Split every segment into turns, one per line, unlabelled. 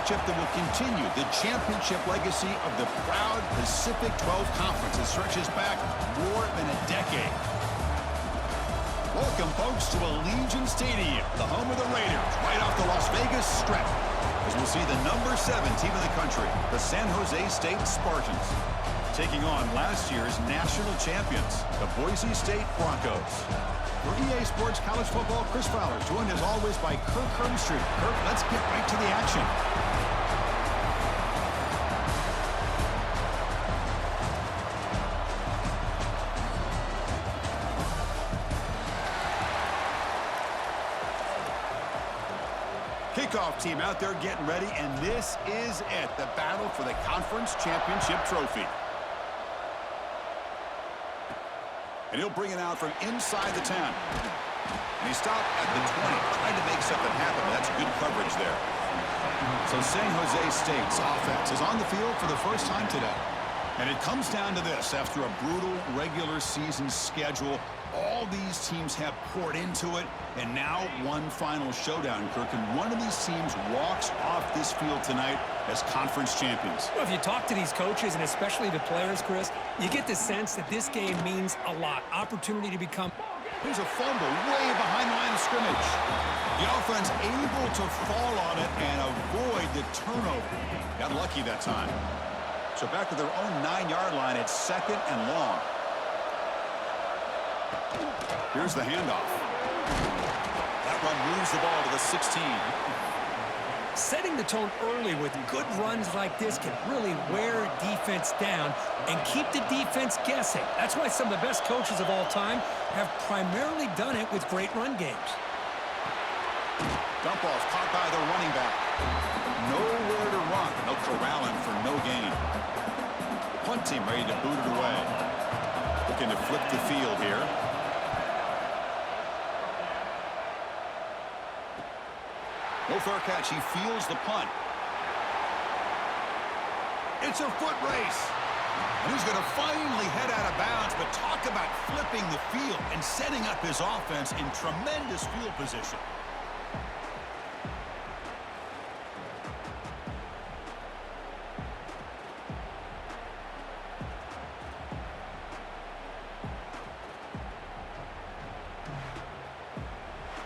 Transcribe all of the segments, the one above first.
matchup that will continue the championship legacy of the proud Pacific 12 Conference that stretches back more than a decade. Welcome, folks, to Allegiant Stadium, the home of the Raiders, right off the Las Vegas Strip, as we'll see the number 7 team in the country, the San Jose State Spartans, taking on last year's national champions, the Boise State Broncos. For EA Sports College Football, Chris Fowler, joined as always by Kirk Hermstreet. Kirk, let's get right to the action. Kickoff team out there getting ready, and this is it, the battle for the conference championship trophy. And he'll bring it out from inside the 10. And he stopped at the 20, trying to make something happen. That's good coverage there. So San Jose State's offense is on the field for the first time today. And it comes down to this. After a brutal regular season schedule, all these teams have poured into it, and now one final showdown, Kirk. And one of these teams walks off this field tonight as conference champions.
Well, if you talk to these coaches, and especially the players, Chris, you get the sense that this game means a lot. Opportunity to become...
Here's a fumble way behind the line of scrimmage. The offense able to fall on it and avoid the turnover. Got lucky that time. So back to their own 9-yard line, it's 2nd and long. Here's the handoff. That run moves the ball to the 16.
Setting the tone early with good runs like this can really wear defense down and keep the defense guessing. That's why some of the best coaches of all time have primarily done it with great run games.
Dump off caught by the running back. Nowhere to run. No corralling for no gain. Punt team ready to boot it away. Looking to flip the field here. No fair catch. He fields the punt. It's a foot race. And he's going to finally head out of bounds, but talk about flipping the field and setting up his offense in tremendous field position.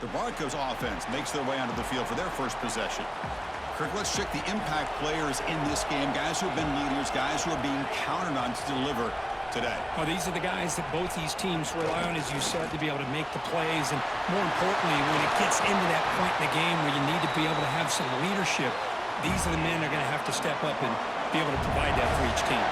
The Broncos offense makes their way onto the field for their first possession. Kirk, let's check the impact players in this game, guys who have been leaders, guys who are being counted on to deliver today.
Well, these are the guys that both these teams rely on, as you said, to be able to make the plays. And more importantly, when it gets into that point in the game where you need to be able to have some leadership, these are the men that are going to have to step up and be able to provide that for each team.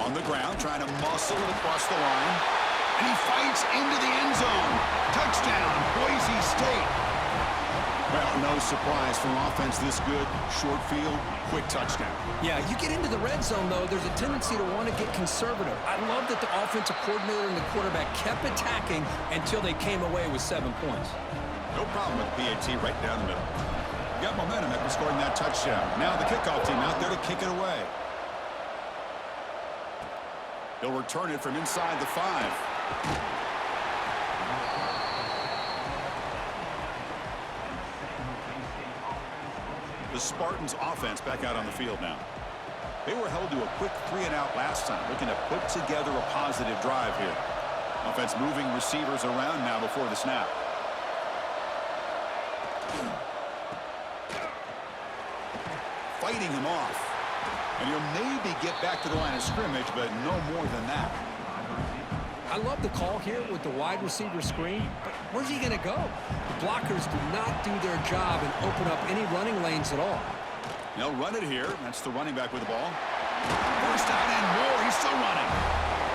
On the ground, trying to muscle it across the line. And he fights into the end zone. Touchdown, Boise State. Well, no surprise from offense this good. Short field, quick touchdown.
Yeah, you get into the red zone, though, there's a tendency to want to get conservative. I love that the offensive coordinator and the quarterback kept attacking until they came away with 7 points.
No problem with PAT right down the middle. Got momentum after scoring that touchdown. Now the kickoff team out there to kick it away. He'll return it from inside the 5. The Spartans offense back out on the field now. They were held to a quick 3-and-out last time, looking to put together a positive drive here. Offense moving receivers around now before the snap. Fighting him off. And he'll maybe get back to the line of scrimmage, but no more than that.
I love the call here with the wide receiver screen, but where's he going to go? The blockers do not do their job and open up any running lanes at all.
They'll run it here. That's the running back with the ball. First down and more. He's still running.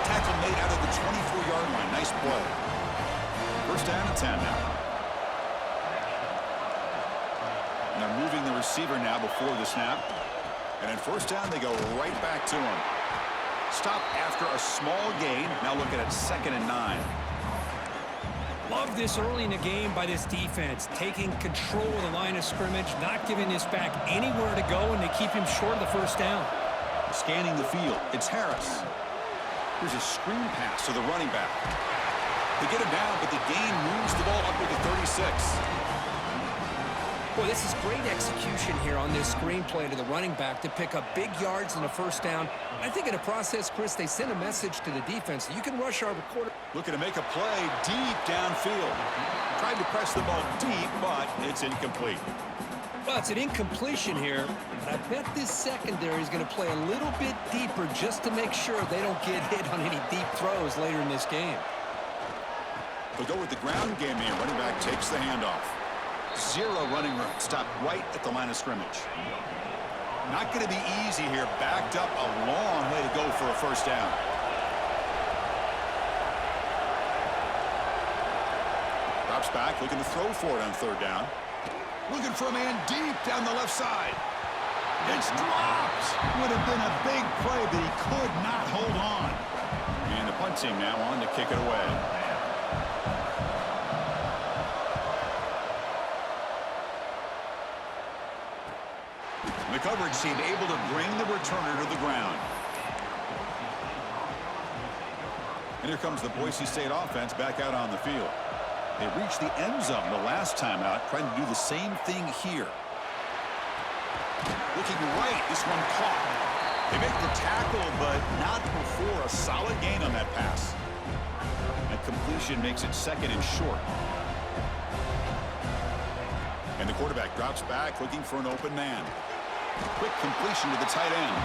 Tackle made out of the 24-yard line. Nice play. First down and 10 now. And they're moving the receiver now before the snap. And at first down, they go right back to him. Stop after a small gain. Now looking at 2nd and 9.
Love this early in the game by this defense, taking control of the line of scrimmage, not giving this back anywhere to go, and they keep him short of the first down.
Scanning the field, it's Harris. Here's a screen pass to the running back. They get him down, but the gain moves the ball up to the 36.
Boy, this is great execution here on this screenplay to the running back to pick up big yards in the first down. I think in the process, Chris, they send a message to the defense. You can rush our quarter.
Looking to make a play deep downfield. Tried to press the ball deep, but it's incomplete.
Well, it's an incompletion here, but I bet this secondary is going to play a little bit deeper just to make sure they don't get hit on any deep throws later in this game.
They'll go with the ground game here. Running back takes the handoff. Zero running room. Stopped right at the line of scrimmage. Not going to be easy here. Backed up a long way to go for a first down. Drops back, looking to throw for it on third down. Looking for a man deep down the left side. It's dropped. Would have been a big play, but he could not hold on. And the punt team now on to kick it away. The coverage team able to bring the returner to the ground. And here comes the Boise State offense back out on the field. They reached the end zone the last time out, trying to do the same thing here. Looking right, this one caught. They make the tackle, but not before a solid gain on that pass. That completion makes it second and short. And the quarterback drops back, looking for an open man. Quick completion to the tight end.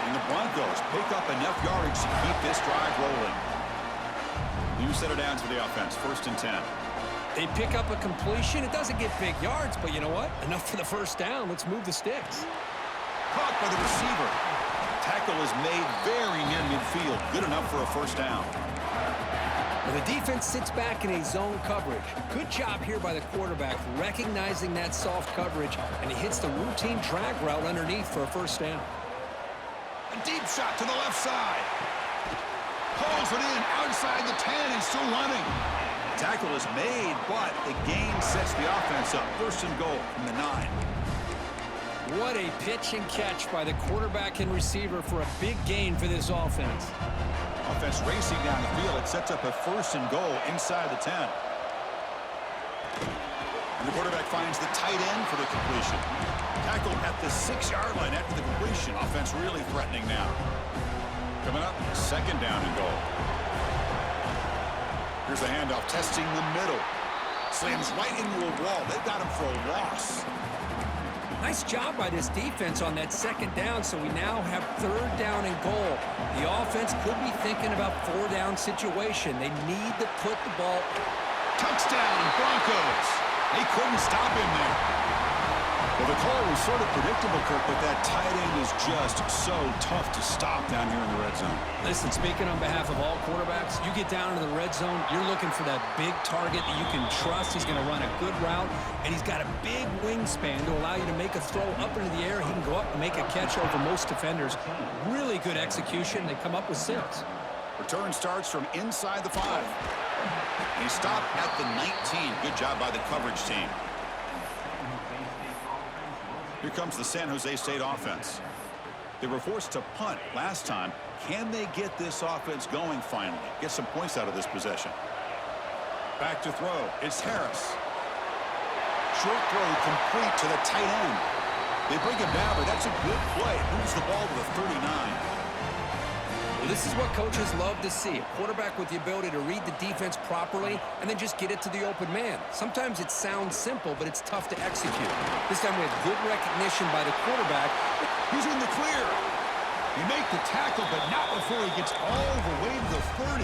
And the Broncos pick up enough yardage to keep this drive rolling. New set of downs for the offense, 1st and 10.
They pick up a completion. It doesn't get big yards, but you know what? Enough for the first down. Let's move the sticks.
Caught by the receiver. Tackle is made very near midfield. Good enough for a first down.
Well, the defense sits back in a zone coverage. Good job here by the quarterback, recognizing that soft coverage, and he hits the routine drag route underneath for a first down.
A deep shot to the left side. Pulls it in outside the 10 and still running. Tackle is made, but the gain sets the offense up. 1st and goal from the 9.
What a pitch and catch by the quarterback and receiver for a big gain for this offense.
Offense racing down the field. It sets up a 1st and goal inside the 10. And the quarterback finds the tight end for the completion. Tackled at the 6-yard line after the completion. Offense really threatening now. Coming up, 2nd down and goal. Here's the handoff, testing the middle. Slams right into a wall. They've got him for a loss.
Nice job by this defense on that 2nd down, so we now have 3rd down and goal. The offense could be thinking about 4-down situation. They need to put the ball.
Touchdown, Broncos. They couldn't stop him there. Well, the call was sort of predictable, Kirk, but that tight end is just so tough to stop down here in the red zone.
Listen, speaking on behalf of all quarterbacks, you get down to the red zone, you're looking for that big target that you can trust. He's going to run a good route, and he's got a big wingspan to allow you to make a throw up into the air. He can go up and make a catch over most defenders. Really good execution. They come up with 6.
Return starts from inside the 5. And he stopped at the 19. Good job by the coverage team. Here comes the San Jose State offense. They were forced to punt last time. Can they get this offense going finally? Get some points out of this possession. Back to throw. It's Harris. Short throw complete to the tight end. They bring him down, but that's a good play. Moves the ball to the 39.
Well, this is what coaches love to see. A quarterback with the ability to read the defense properly and then just get it to the open man. Sometimes it sounds simple, but it's tough to execute. This time we have good recognition by the quarterback.
He's in the clear. He make the tackle, but not before he gets all the way to the 30.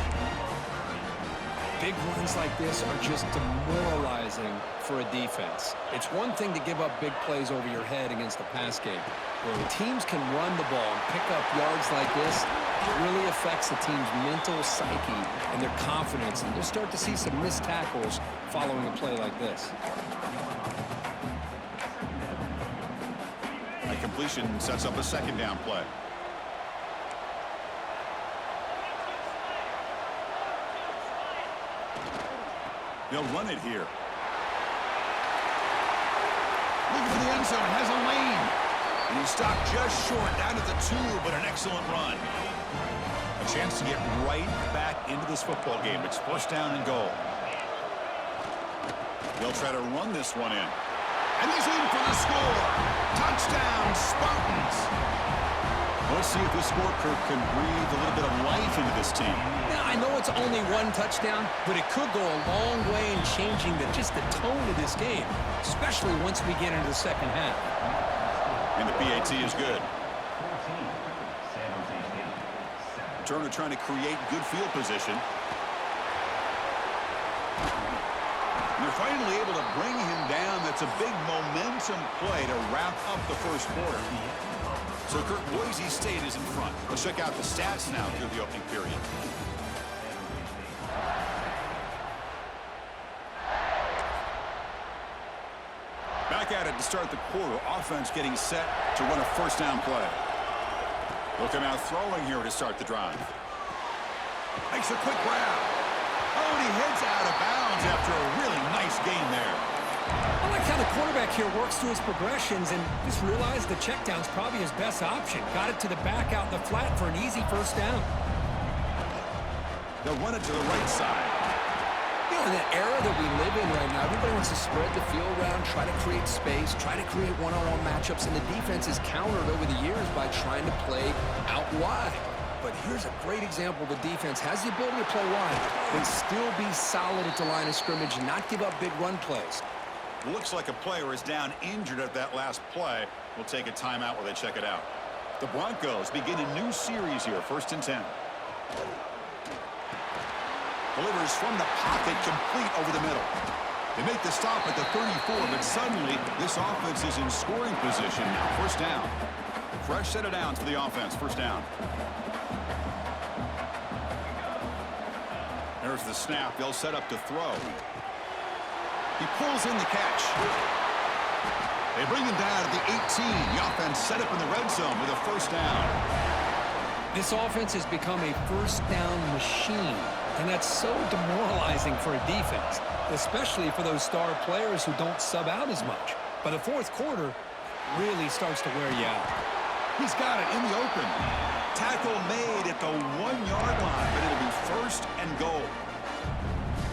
Big runs like this are just demoralizing for a defense. It's one thing to give up big plays over your head against the pass game. When teams can run the ball and pick up yards like this, it really affects the team's mental psyche and their confidence, and you'll start to see some missed tackles following a play like this.
That completion sets up a 2nd down play. They'll run it here. Looking for the end zone, has a lane. And he stopped just short, down to the 2, but an excellent run. A chance to get right back into this football game. It's first down and goal. They'll try to run this one in. And he's in for the score. Touchdown, Spartans. Let's see if this score, Kirk, can breathe a little bit of life into this team.
Now, I know it's only one touchdown, but it could go a long way in changing just the tone of this game, especially once we get into the second half.
And the PAT is good. Turner trying to create good field position. And they're finally able to bring him down. That's a big momentum play to wrap up the first quarter. So, Kirk, Boise State is in front. Let's check out the stats now through the opening period. Back at it to start the quarter. Offense getting set to run a first down play. Looking out throwing here to start the drive. Makes a quick grab. Oh, and he heads out of bounds after a really nice gain there.
I like how the quarterback here works through his progressions and just realized the check down's probably his best option. Got it to the back out in the flat for an easy first down.
They'll run it to the right side.
You know, in that era that we live in right now, everybody wants to spread the field around, try to create space, try to create one-on-one matchups, and the defense is countered over the years by trying to play out wide. But here's a great example. The defense has the ability to play wide, but still be solid at the line of scrimmage and not give up big run plays.
Looks like a player is down injured at that last play. We'll take a timeout while they check it out. The Broncos begin a new series here, 1st and 10. Delivers from the pocket, complete over the middle. They make the stop at the 34, but suddenly this offense is in scoring position now. First down. Fresh set of downs for the offense. First down. There's the snap. They'll set up to throw. He pulls in the catch. They bring him down at the 18. The offense set up in the red zone with a first down.
This offense has become a first down machine, and that's so demoralizing for a defense, especially for those star players who don't sub out as much. By the fourth quarter, really starts to wear you out.
He's got it in the open. Tackle made at the 1-yard line, but it'll be first and goal.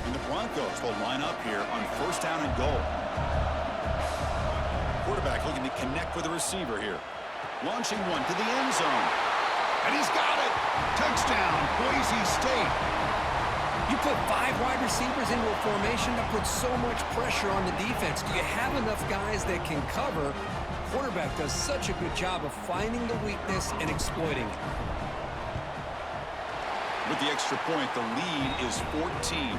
And the Broncos will line up here on first down and goal. Quarterback looking to connect with the receiver here. Launching one to the end zone. And he's got it. Touchdown, Boise State.
You put 5 wide receivers into a formation that puts so much pressure on the defense. Do you have enough guys that can cover? Quarterback does such a good job of finding the weakness and exploiting it.
With the extra point, the lead is 14.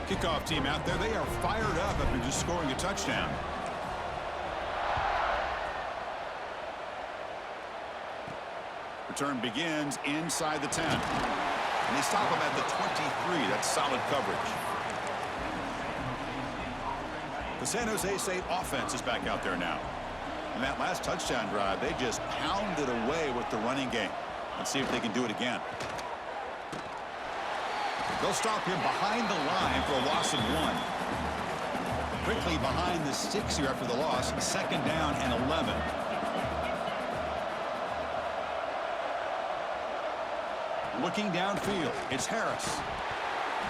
Kickoff team out there. They are fired up after just scoring a touchdown. Return begins inside the 10. And they stop him at the 23. That's solid coverage. The San Jose State offense is back out there now. And that last touchdown drive, they just pounded away with the running game. Let's see if they can do it again. They'll stop him behind the line for a loss of 1. Quickly behind the sticks here after the loss. 2nd down and 11. Looking downfield, it's Harris.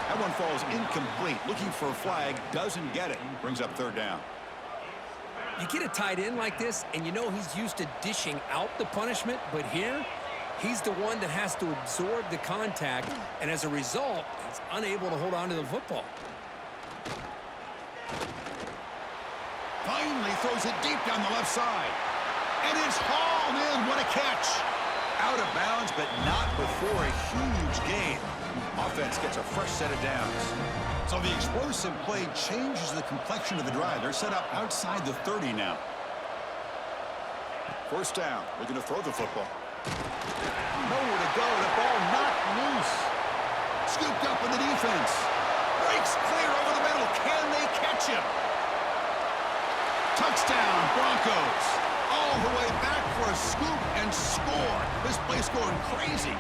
That one falls incomplete. Looking for a flag, doesn't get it. Brings up 3rd down.
You get a tight end like this, and you know he's used to dishing out the punishment, but here, he's the one that has to absorb the contact, and as a result, he's unable to hold on to the football.
Finally throws it deep down the left side. And it's hauled in. What a catch. Out of bounds, but not before a huge gain. Offense gets a fresh set of downs. So the explosive play changes the complexion of the drive. They're set up outside the 30 now. First down. Looking to throw the football. Nowhere to go. The ball knocked loose. Scooped up in the defense. Breaks clear over the middle. Can they catch him? Touchdown, Broncos. All the way back for a scoop and score. This play's going crazy.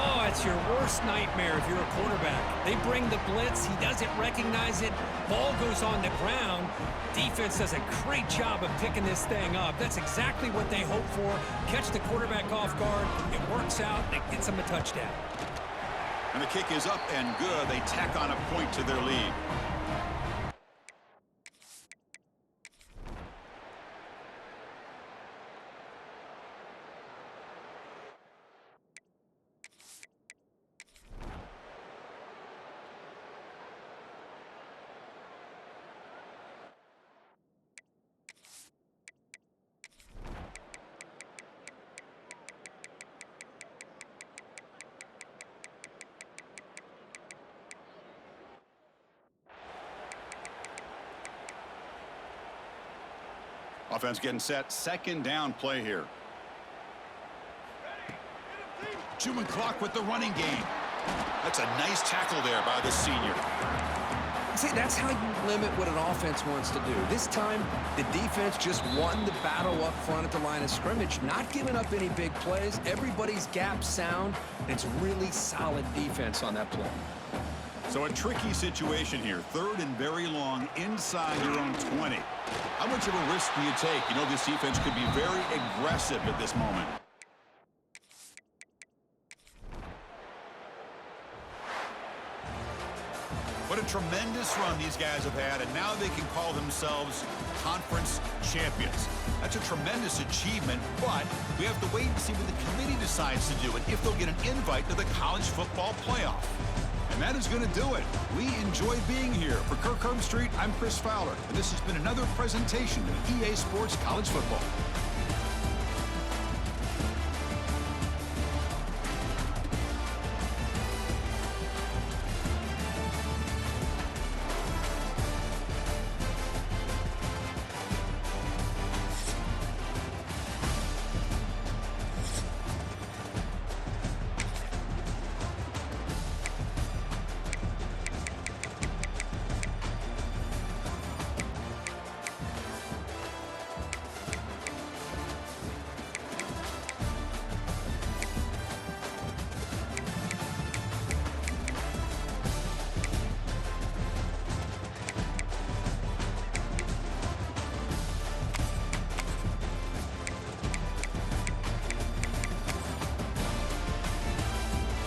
Oh, it's It's your worst nightmare if you're a quarterback. They bring the blitz. He doesn't recognize it. Ball goes on the ground. Defense does a great job of picking this thing up. That's exactly what they hope for. Catch the quarterback off guard. It works out. It gets them a touchdown.
And the kick is up and good. They tack on a point to their lead. Offense getting set. Second down play here. Chewing clock with the running game. That's a nice tackle there by the senior.
See, that's how you limit what an offense wants to do. This time, the defense just won the battle up front at the line of scrimmage, not giving up any big plays. Everybody's gap sound. It's really solid defense on that play.
So a tricky situation here. Third and very long inside your own 20. How much of a risk do you take? You know this defense could be very aggressive at this moment. What a tremendous run these guys have had, and now they can call themselves conference champions. That's a tremendous achievement, but we have to wait and see what the committee decides to do and if they'll get an invite to the college football playoff. And that is going to do it. We enjoy being here. For Kirk Herbstreit, I'm Chris Fowler, and this has been another presentation of EA Sports College Football.